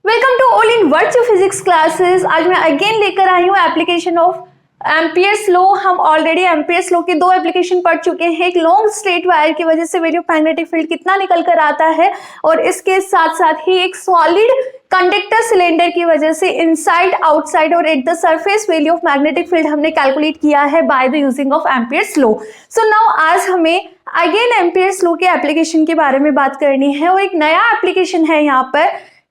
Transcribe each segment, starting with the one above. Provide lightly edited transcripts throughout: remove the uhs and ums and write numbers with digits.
Welcome to all in virtual physics classes. आज मैं again लेकर आई हूँ एप्लीकेशन ऑफ एम्पियर्स लॉ। हम ऑलरेडी एम्पियर्स लॉ के दो एप्लीकेशन पढ़ चुके हैं। एक लॉन्ग स्ट्रेट वायर की वजह से वैल्यू ऑफ मैग्नेटिक फील्ड कितना निकल कर आता है, और इसके साथ साथ ही एक सॉलिड कंडक्टर सिलेंडर की वजह से इनसाइड, आउटसाइड और at the surface value of magnetic field हमने कैलकुलेट किया है by the using of ampere's law. So now आज हमें अगेन एम्पियर्स लॉ के एप्लीकेशन के बारे में बात करनी है, और एक नया एप्लीकेशन है यहाँ पर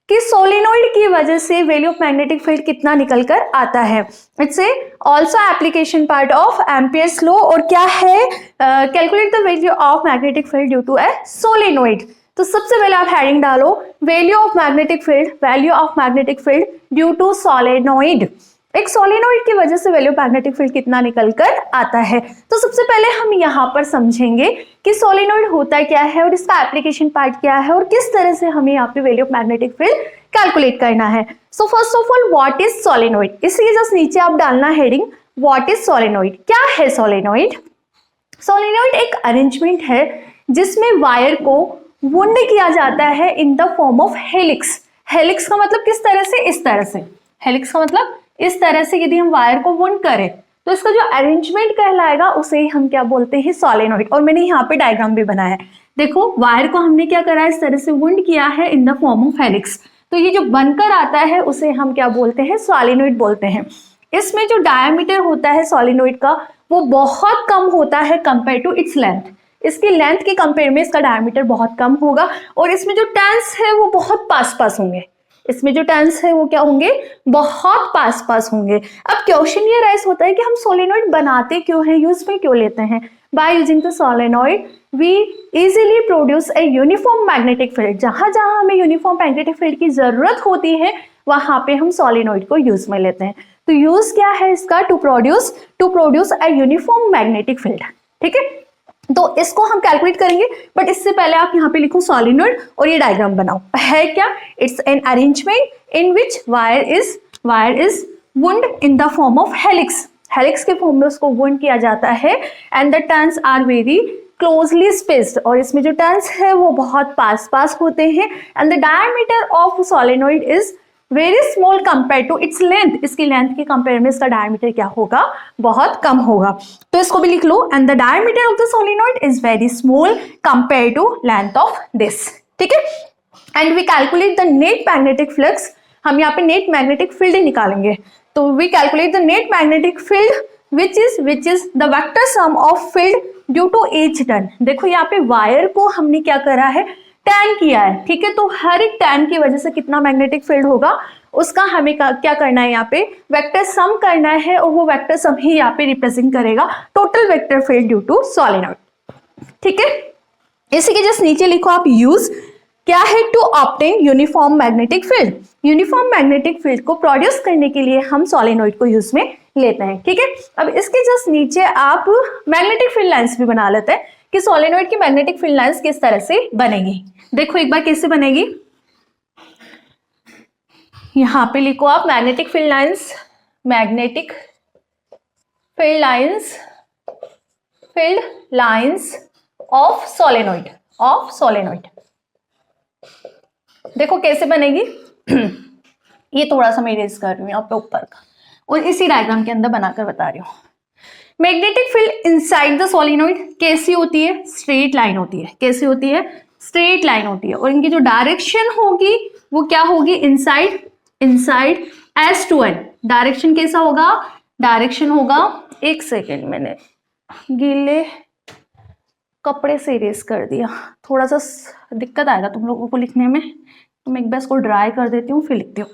कि सोलेनोइड की वजह से वैल्यू ऑफ मैग्नेटिक फील्ड कितना निकल कर आता है। It's a also application part of ampere's law. और क्या है, calculate the value of magnetic field due to a solenoid. तो सबसे पहले आप हेडिंग डालो value of magnetic field, value of magnetic field due to solenoid. एक सोलेनोइड की वजह से वैल्यू ऑफ मैग्नेटिक फील्ड कितना निकल कर आता है। तो सबसे पहले हम यहाँ पर समझेंगे कि सोलेनोइड होता क्या है और इसका एप्लीकेशन पार्ट क्या है और किस तरह से हमें यहाँ पे value of magnetic field calculate करना है। So first of all, what is solenoid? इसलिए जस्ट नीचे आप डालना हेडिंग व्हाट इज सोलेनोइड। क्या है सोलेनोइड? सोलेनोइड एक अरेंजमेंट है जिसमें वायर को वुंड किया जाता है इन the form of helix. Helix का मतलब किस तरह से? इस तरह से। हेलिक्स का मतलब इस तरह से यदि हम वायर को वुंड करें तो इसका जो अरेंजमेंट कहलाएगा उसे ही हम क्या बोलते हैं? सोलेनोइड। और मैंने यहाँ पे डायग्राम भी बनाया है। देखो, वायर को हमने क्या करा है, इस तरह से वुंड किया है इन द फॉर्म ऑफ हेलिक्स। तो ये जो बनकर आता है उसे हम क्या बोलते हैं? सोलेनोइड बोलते हैं। इसमें जो डायमीटर होता है सोलेनोइड का वो बहुत कम होता है कंपेयर टू इट्स लेंथ। इसकी लेंथ के कंपेयर में इसका डायमीटर बहुत कम होगा, और इसमें जो टर्न्स है वो बहुत पास पास होंगे। इसमें जो टर्न्स है वो क्या होंगे? बहुत पास पास होंगे। अब क्वेश्चन ये राइज होता है कि हम सोलेनोइड बनाते क्यों हैं, यूज में क्यों लेते हैं? By using the solenoid we easily produce a uniform magnetic field. जहां जहां हमें यूनिफॉर्म मैग्नेटिक फील्ड की जरूरत होती है वहां पे हम सोलेनोइड को यूज में लेते हैं। तो यूज क्या है इसका? To produce a uniform magnetic field. ठीक है, तो इसको हम कैलकुलेट करेंगे, बट इससे पहले आप यहाँ पे लिखो सोलेनोइड और ये डायग्राम बनाओ। है क्या? It's an arrangement in which wire is wound in the form of helix. Helix के फॉर्म में उसको वुंड किया जाता है, and the turns are very closely spaced. और इसमें जो टर्न्स है वो बहुत पास पास होते हैं, and the diameter of solenoid is very small compare to its length. इसकी लेंथ के कंपेयर में इसका डायमीटर क्या होगा? बहुत कम होगा। तो इसको भी लिख लो, and the diameter of the solenoid is very small compare to length of this. ठीक है, and we calculate the net magnetic flux. हम यहाँ पे नेट मैग्नेटिक फील्ड निकालेंगे। तो we calculate the net magnetic field which is the vector sum of field due to each turn. देखो यहाँ पे वायर को हमने क्या करा है? टर्न किया है। ठीक है, तो हर एक टर्न की वजह से कितना मैग्नेटिक फील्ड होगा उसका हमें क्या करना है? यहाँ पे वेक्टर सम करना है, और वो वेक्टर सम ही यहाँ पे रिप्रेजेंट करेगा total vector field due to solenoid. ठीक है, इसी के जस्ट नीचे लिखो आप यूज क्या है? To obtain uniform magnetic field. Uniform magnetic field को प्रोड्यूस करने के लिए हम सोलेनोइड को यूज में लेते हैं। ठीक है, अब इसके जस्ट नीचे आप मैग्नेटिक फील्ड लाइंस भी बना लेते हैं कि सोलेनोइड की मैग्नेटिक फील्ड लाइंस किस तरह से बनेगी। देखो एक बार कैसे बनेगी। यहां पे लिखो आप magnetic field lines, magnetic field lines of solenoid. देखो कैसे बनेगी। ये थोड़ा सा मैं इरेज कर रही हूँ यहाँ पे ऊपर का, और इसी डायग्राम के अंदर बनाकर बता रही हूँ। Magnetic field inside the solenoid कैसी होती है? स्ट्रेट लाइन होती है। कैसी होती है? स्ट्रेट लाइन होती है, और इनकी जो डायरेक्शन होगी वो क्या होगी? Inside S to N. Direction कैसा होगा? डायरेक्शन होगा, एक सेकेंड, मैंने गीले कपड़े से इरेज कर दिया, थोड़ा सा दिक्कत आएगा तुम लोगों को लिखने में, तो मैं एक बार इसको ड्राई कर देती हूँ फिर लिखती हूँ।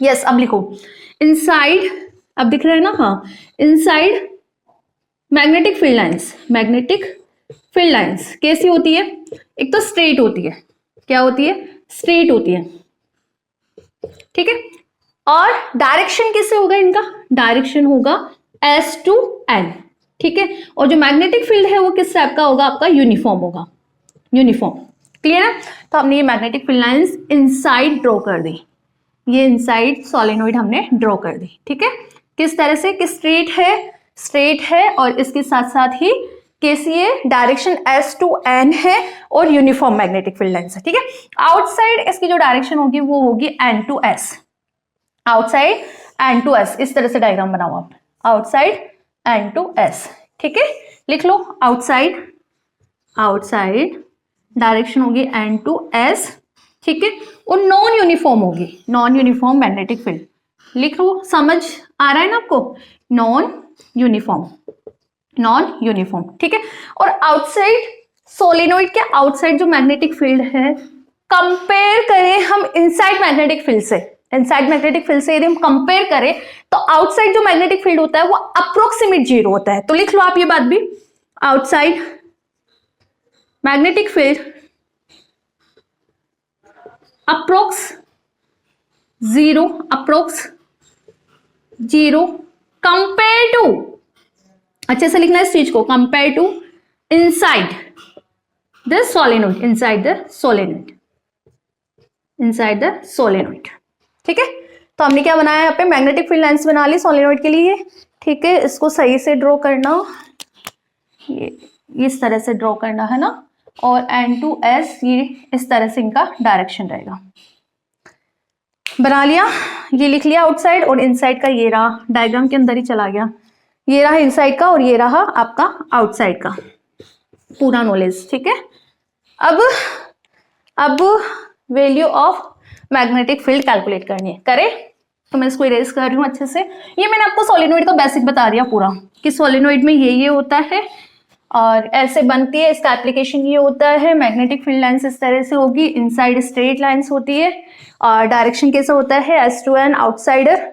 यस, अब लिखो इनसाइड, अब दिख रहा है ना? हाँ, इनसाइड मैग्नेटिक फील्ड लाइंस कैसी होती है? एक तो स्ट्रेट होती है। क्या होती है? स्ट्रेट होती है। ठीक है, और डायरेक्शन कैसे होगा इनका? डायरेक्शन होगा एस टू एन। ठीक है, और जो मैग्नेटिक फील्ड है वो किस टाइप का होगा? आपका यूनिफॉर्म होगा। यूनिफॉर्म, क्लियर है? तो हमने ये magnetic field lines inside draw कर दी। ये इनसाइड सोलेनोइड हमने ड्रॉ कर दी। ठीक है, किस तरह से? कि स्ट्रेट है और इसके साथ साथ ही KCA direction S to N है और यूनिफॉर्म मैग्नेटिक फील्ड लाइंस है, ठीक है। आउटसाइड इसकी जो डायरेक्शन होगी वो होगी N to S, outside N to S, इस तरह से डायग्राम बनाओ आप, आउटसाइड N to S, ठीक है। लिख लो आउटसाइड, आउटसाइड डायरेक्शन होगी N to S, ठीक है, और नॉन यूनिफॉर्म होगी, नॉन यूनिफॉर्म मैग्नेटिक फील्ड। लिख लो, समझ आ रहा है ना आपको, नॉन यूनिफॉर्म, नॉन यूनिफॉर्म, ठीक है। और आउटसाइड सोलेनोइड के आउटसाइड जो मैग्नेटिक फील्ड है, कंपेयर करें हम इनसाइड मैग्नेटिक फील्ड से, इनसाइड मैग्नेटिक फील्ड से यदि हम कंपेयर करें तो आउटसाइड जो मैग्नेटिक फील्ड होता है वो अप्रोक्सीमेट जीरो होता है। तो लिख लो आप ये बात भी, outside magnetic field approx zero, approx zero compare to, अच्छे से लिखना है इस चीज को, compare to inside the solenoid, inside the solenoid, inside the solenoid, ठीक है। तो हमने क्या बनाया यहाँ पे, मैग्नेटिक फील्ड लाइंस बना ली सोलेनोइड के लिए, ठीक है। इसको सही से ड्रॉ करना, ये इस तरह से ड्रॉ करना है ना, और N to S ये इस तरह से इनका डायरेक्शन रहेगा। बना लिया, ये लिख लिया आउटसाइड, और इनसाइड का ये रहा, डायग्राम के अंदर ही चला गया, ये रहा इनसाइड का और ये रहा आपका आउटसाइड का, पूरा नॉलेज, ठीक है। अब value of magnetic field calculate करनी है, करें तो मैं इसको इरेज कर रही हूँ अच्छे से। ये मैंने आपको सोलेनोइड का बेसिक बता दिया पूरा, कि सोलेनोइड में ये होता है और ऐसे बनती है, इसका एप्लीकेशन ये होता है, मैग्नेटिक फील्ड लाइंस इस तरह से होगी, इनसाइड स्ट्रेट लाइंस होती है, और डायरेक्शन कैसा होता है, S to N outsider,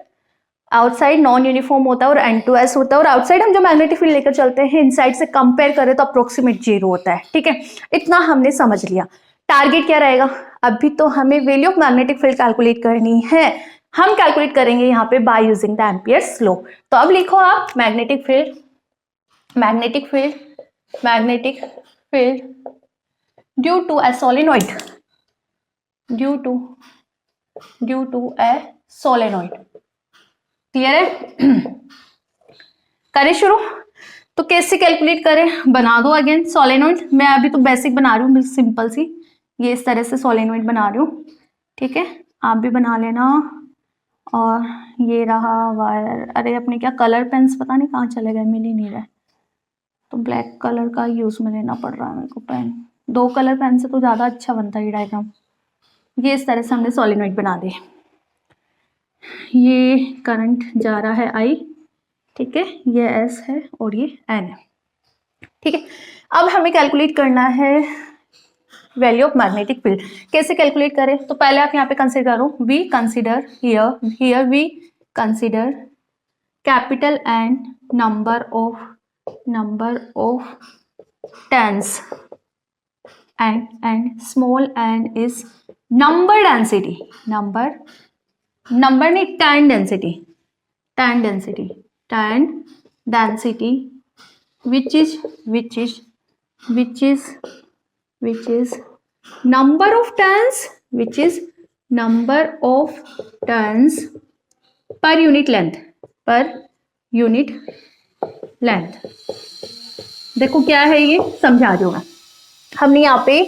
outside non uniform होता है, और N to S होता है, और आउटसाइड हम जो मैग्नेटिक फील्ड लेकर चलते हैं इनसाइड से कंपेयर करें तो अप्रोक्सीमेट जीरो होता है, ठीक है। इतना हमने समझ लिया। टारगेट क्या रहेगा, अभी तो हमें value of magnetic field calculate करनी है, हम कैलकुलेट करेंगे यहाँ पे by using the Ampere's law. तो अब लिखो आप magnetic field, magnetic field, magnetic field due to a solenoid, due to a solenoid, clear है। करें शुरू, तो कैसे कैलकुलेट करें, बना दो अगेन सोलेनोइड। मैं अभी तो बेसिक बना रही हूँ सिंपल सी, ये इस तरह से सोलेनोइड बना रही हूँ, ठीक है, आप भी बना लेना। और ये रहा वायर, अरे अपने क्या कलर पेन्स पता नहीं कहाँ चले गए, मिल ही नहीं रहा, तो ब्लैक कलर का यूज में लेना पड़ रहा है मेरे को पेन, 2 कलर पेन से तो ज़्यादा अच्छा बनता है ये डायग्राम। ये इस तरह से हमने सोलेनोइड बना दे, ये करंट जा रहा है I, ठीक है, ये S है और ये N है, ठीक है। अब हमें कैलकुलेट करना है वैल्यू ऑफ मैग्नेटिक फील्ड। कैसे कैलकुलेट करें, तो पहले आप यहाँ पे कंसिडर करो, we consider here we consider capital N number of turns and small n is number density, number नहीं tan density which is number of turns, which is number of turns per unit length। देखो क्या है ये, समझा दूंगा। हमने यहाँ पे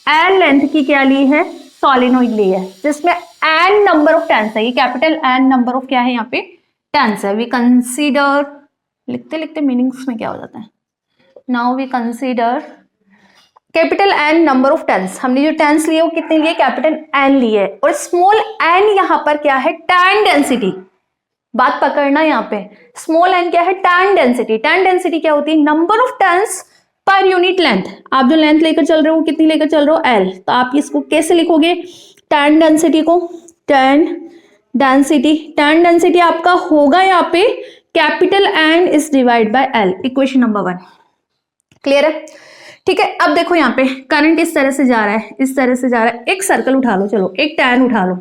n लेंथ की क्या ली है, सोलेनोइड ली है, जिसमें n नंबर ऑफ टर्न्स है, ये कैपिटल N नंबर ऑफ क्या है यहाँ पे, टर्न्स है। वी कंसीडर, लिखते लिखते मीनिंग्स में क्या हो जाता है, now we consider capital N number of turns. हमने जो टर्न्स लिए वो कितने लिए, कैपिटल N लिए, और स्मॉल n यहाँ पर क्या है, टर्न डेंसिटी। बात पकड़ना यहाँ पे, स्मॉल n क्या है, टर्न डेंसिटी। टर्न डेंसिटी क्या होती है, number of turns per unit length. आप जो लेंथ लेकर चल रहे हो कितनी लेकर चल रहे हो, L, तो आप इसको कैसे लिखोगे, टर्न डेंसिटी को, टर्न डेंसिटी आपका होगा यहाँ पे capital N is divide by L, equation number 1, clear है, ठीक है। अब देखो यहाँ पे करंट इस तरह से जा रहा है, इस तरह से जा रहा है, एक सर्कल उठा लो, चलो एक टैन उठा लो,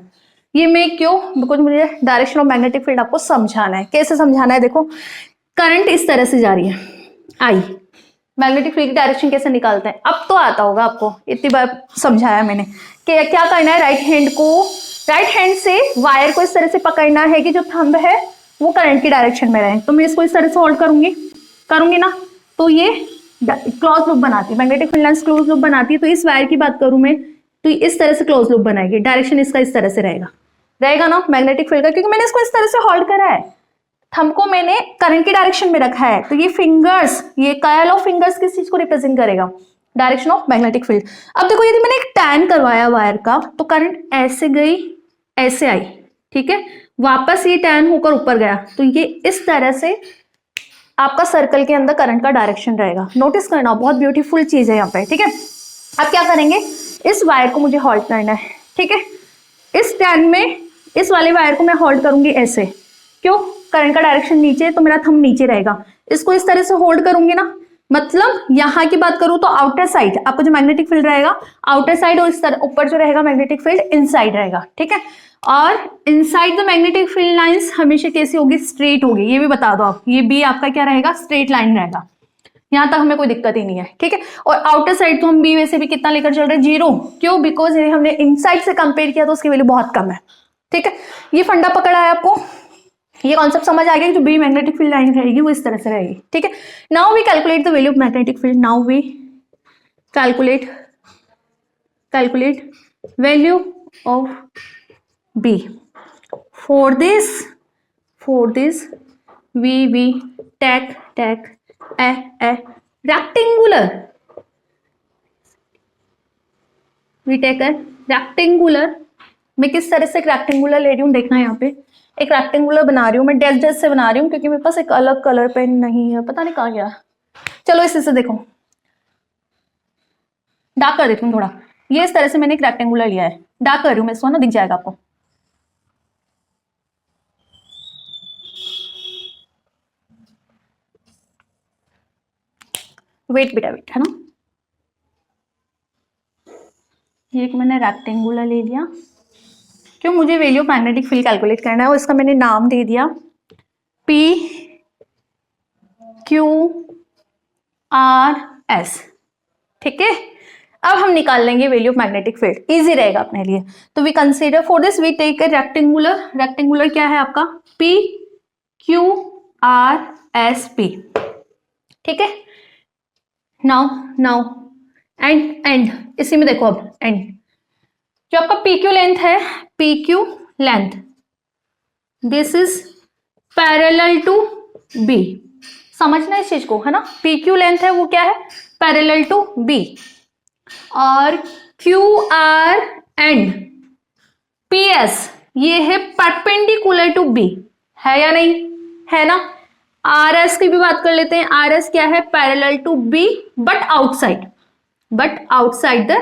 ये मैं क्यों, बिकॉज मुझे डायरेक्शन ऑफ मैग्नेटिक फील्ड आपको समझाना है। कैसे समझाना है, देखो करंट इस तरह से जा रही है I, मैग्नेटिक फील्ड की डायरेक्शन कैसे निकालते हैं, अब तो आता होगा आपको, इतनी बार समझाया मैंने कि क्या करना है, राइट हैंड से वायर को इस तरह से पकड़ना है कि जो थंब है वो करंट की डायरेक्शन में रहे। तो मैं इसको इस तरह से होल्ड करूंगी ना, तो ये क्लोज लूप बनाती है, magnetic field lines close loop बनाती है। तो इस वायर की बात करूं मैं तो इस तरह से क्लोज लूप बनाएगी, डायरेक्शन इसका इस तरह से रहेगा ना मैग्नेटिक फील्ड का, क्योंकि मैंने इसको इस तरह से होल्ड करा है, थंब को मैंने करंट की डायरेक्शन में रखा है। तो ये फिंगर्स, ये कॉइल ऑफ फिंगर्स किस चीज को रिप्रेजेंट करेगा, डायरेक्शन ऑफ मैग्नेटिक फील्ड। अब देखो यदि मैंने एक टैन करवाया वायर का तो करंट ऐसे गई ऐसे आई, ठीक है, वापस ये टैन होकर ऊपर गया, तो ये इस तरह से आपका सर्कल के अंदर करंट का डायरेक्शन रहेगा। नोटिस करना, बहुत ब्यूटीफुल चीज है यहाँ पे, ठीक है। अब क्या करेंगे, इस वायर को मुझे होल्ड करना है, ठीक है, इस टैन में इस वाले वायर को मैं होल्ड करूंगी ऐसे, क्यों, करंट का डायरेक्शन नीचे है तो मेरा थंब नीचे रहेगा, इसको इस तरह से होल्ड करूंगी ना, मतलब यहां की बात करूं तो आउटर साइड आपका जो मैग्नेटिक फील्ड रहेगा आउटर साइड, और इस तरह ऊपर जो रहेगा मैग्नेटिक फील्ड इनसाइड रहेगा, ठीक है। और inside the magnetic field lines हमेशा कैसी होगी, स्ट्रेट होगी, ये भी बता दो आप, ये बी आपका क्या रहेगा, स्ट्रेट लाइन रहेगा, यहां तक हमें कोई दिक्कत ही नहीं है, ठीक है। और आउटर साइड तो हम बी वैसे भी कितना लेकर चल रहे हैं, 0, क्यों, बिकॉज हमने इनसाइड से कंपेयर किया तो उसकी वैल्यू बहुत कम है, ठीक है। ये फंडा पकड़ा है आपको, ये कॉन्सेप्ट समझ आ गया कि जो बी मैग्नेटिक फील्ड लाइन रहेगी वो इस तरह से रहेगी, ठीक है। Now we calculate the value of magnetic field, now we calculate value of B. For this we take a rectangular. We take a rectangular. मैं किस तरह से एक रेक्टेंगुलर ले रही हूँ, देखना है यहाँ पे, एक रेक्टेंगुलर बना रही हूँ मैं, डैश से बना रही हूँ क्योंकि मेरे पास एक अलग कलर पेन नहीं है, पता नहीं कहाँ गया। चलो इसी से देखो, डार्क कर देती हूँ थोड़ा, ये इस तरह से मैंने एक रेक्टेंगुलर लिया है, डार्क कर रही हूँ मैं इसको ना, दिख जाएगा आपको। वेट बेटा वेट, है ना, ये एक मैंने रेक्टेंगुलर ले लिया, क्यों, मुझे value of magnetic field calculate करना है, और इसका मैंने नाम दे दिया PQRS, ठीक है। अब हम निकाल लेंगे value of magnetic field, easy रहेगा अपने लिए। तो we consider for this we take a rectangular क्या है आपका, PQRSP, ठीक है। नाउ एंड इसी में देखो, अब एंड जो आपका PQ लेंथ है, PQ length, this is parallel to B, समझना इस चीज को, है ना, PQ लेंथ है वो क्या है, पैरेलल टू B, और QR एंड PS ये है परपेंडिकुलर टू B, है या नहीं, है ना। RS की भी बात कर लेते हैं, RS क्या है, parallel to B but outside the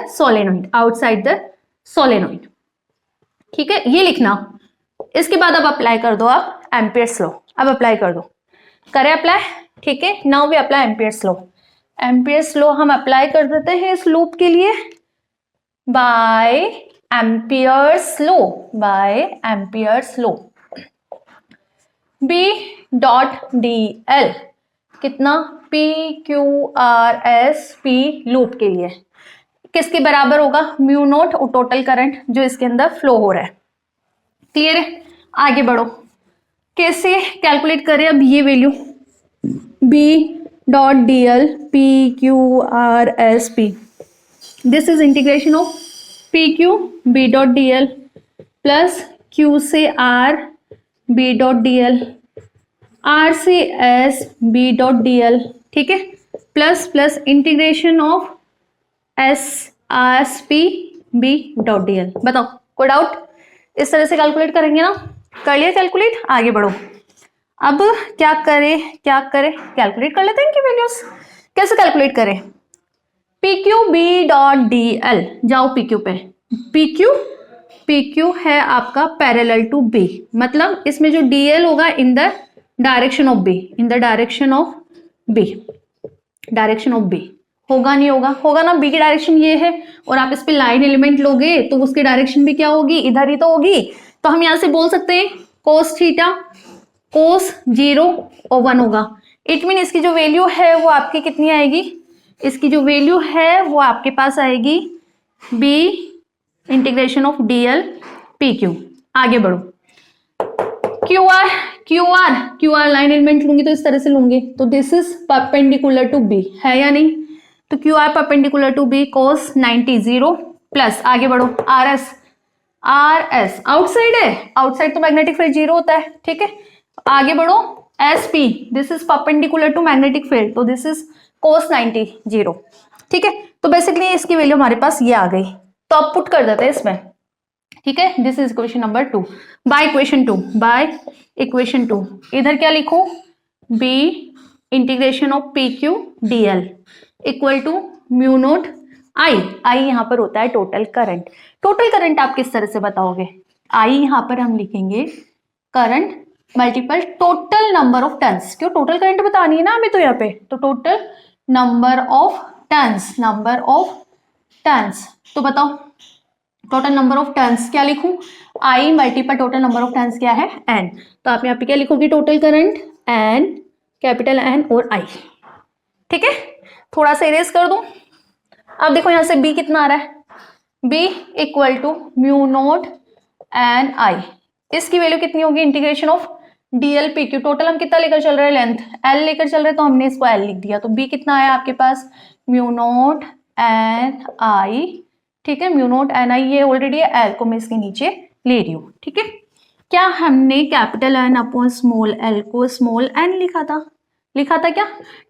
solenoid, ठीक है, ये लिखना। इसके बाद अब अप्लाई कर दो आप एम्पियर्स लॉ, अब अप्लाई कर दो, करें अप्लाई, ठीक है। Now we apply Ampere's law हम अप्लाई कर देते हैं इस लूप के लिए बाय एम्पियर्स लॉ, B.dl कितना, PQRSP लूप के लिए किसके बराबर होगा, म्यू नॉट और टोटल करंट जो इसके अंदर फ्लो हो रहा है, क्लियर है। आगे बढ़ो, कैसे कैलकुलेट करें अब ये value, B.dl PQRSP, this is integration of PQ B.dl plus Q से R B.dl, R से S B.dl, ठीक है, plus integration of SRSP B.dl। बताओ कोई डाउट, इस तरह से कैलकुलेट करेंगे ना, कर लिया कैलकुलेट, आगे बढ़ो। अब क्या करें कैलकुलेट कर लेते हैं इनकी वैल्यूज, कैसे कैलकुलेट करें, PQ B.dl, जाओ PQ पे, PQ है आपका पैरेलल टू B, मतलब इसमें जो DL होगा in the direction of B, होगा नहीं होगा ना, B की डायरेक्शन ये है, और आप इस पे लाइन एलिमेंट लोगे तो उसकी डायरेक्शन भी क्या होगी, इधर ही तो होगी। तो हम यहां से बोल सकते हैं cos थीटा cos 0 और 1 होगा, इट मीन इसकी जो वैल्यू है वो आपकी कितनी आएगी, इसकी जो वैल्यू है वो आपके पास आएगी B integration of DL PQ। आगे बढ़ो, क्यू आर लाइन एलिमेंट लूंगी तो इस तरह से लूंगी, तो this is perpendicular to B, है या नहीं? तो Q R perpendicular to B cos 90 0 plus आगे बढ़ो आर एस आउटसाइड है, आउटसाइड तो मैग्नेटिक फील्ड 0 होता है, ठीक है। आगे बढ़ो S P, this is perpendicular to magnetic field, तो दिस इज cos 90 0, ठीक है। तो बेसिकली इसकी वैल्यू हमारे पास ये आ गई, तो अब पुट कर देते हैं इसमें, ठीक है। This is equation number 2 by equation 2। इधर क्या लिखूं? b integration of P Q D L equal to mu naught I यहाँ पर होता है टोटल करंट। टोटल करंट आप किस तरह से बताओगे? आई यहाँ पर हम लिखेंगे current multiple total number of turns, क्यों टोटल करंट बतानी है ना हमें, तो यहाँ पे तो टोटल नंबर ऑफ टर्न्स, तो बताओ टोटल नंबर ऑफ टर्न्स क्या लिखूं? I multiple total number of turns क्या है? एन। तो आप यहाँ पे क्या लिखोगे? Total current N, capital N और आई, ठीक है। थोड़ा सा इरेज कर दूं। अब देखो यहाँ से बी कितना आ रहा है? B equal to mu naught N I, इसकी वैल्यू कितनी होगी? Integration of DL P Q. Total हम कितना लेकर चल रहे हैं? लेंथ एल लेकर चल रहे हैं, तो हमने इसको एल लिख दिया। तो बी कितना आया आपके पास? म्यू नोट एन आई, ठीक है। म्यू नोट एन आई ये ऑलरेडी है, एल को मैं इसके नीचे ले रही हूँ, ठीक है। क्या हमने capital N upon small L को स्मॉल एन लिखा था क्या?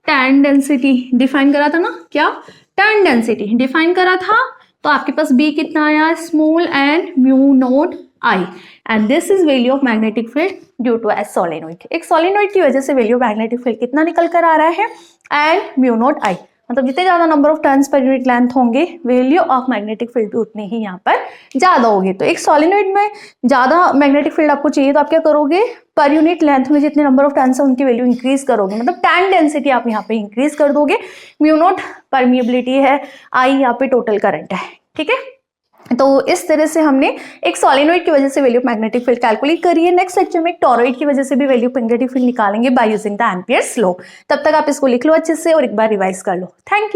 टैन डेंसिटी डिफाइन करा था ना, क्या टैन डेंसिटी डिफाइन करा था। तो आपके पास बी कितना आया? Small N mu naught I, and this is value of magnetic field due to a solenoid. एक सोलेनोइड की वजह से वैल्यू ऑफ मैग्नेटिक फील्ड कितना निकल कर आ रहा है? एन म्यू नोट आई, मतलब जितने ज्यादा number of turns per unit length होंगे वैल्यू ऑफ मैग्नेटिक फील्ड भी उतने ही यहाँ पर ज्यादा होगी। तो एक सोलेनोइड में ज्यादा मैग्नेटिक फील्ड आपको चाहिए तो आप क्या करोगे? पर यूनिट लेंथ में जितने नंबर ऑफ टर्न्स है उनकी वैल्यू इंक्रीज करोगे, मतलब टैन डेंसिटी आप यहाँ पे इंक्रीज कर दोगे। म्यू नोट परमिएबिलिटी है, आई यहाँ पे टोटल करंट है, ठीक है। तो इस तरह से हमने एक सोलेनोइड की वजह से value of magnetic field calculate करी है। नेक्स्ट लेक्चर में एक टॉरॉइड की वजह से भी वैल्यू ऑफ मैग्नेटिक फील्ड निकालेंगे bye using the Ampere's law. तब तक आप इसको लिख लो अच्छे से और एक बार रिवाइज कर लो। Thank you.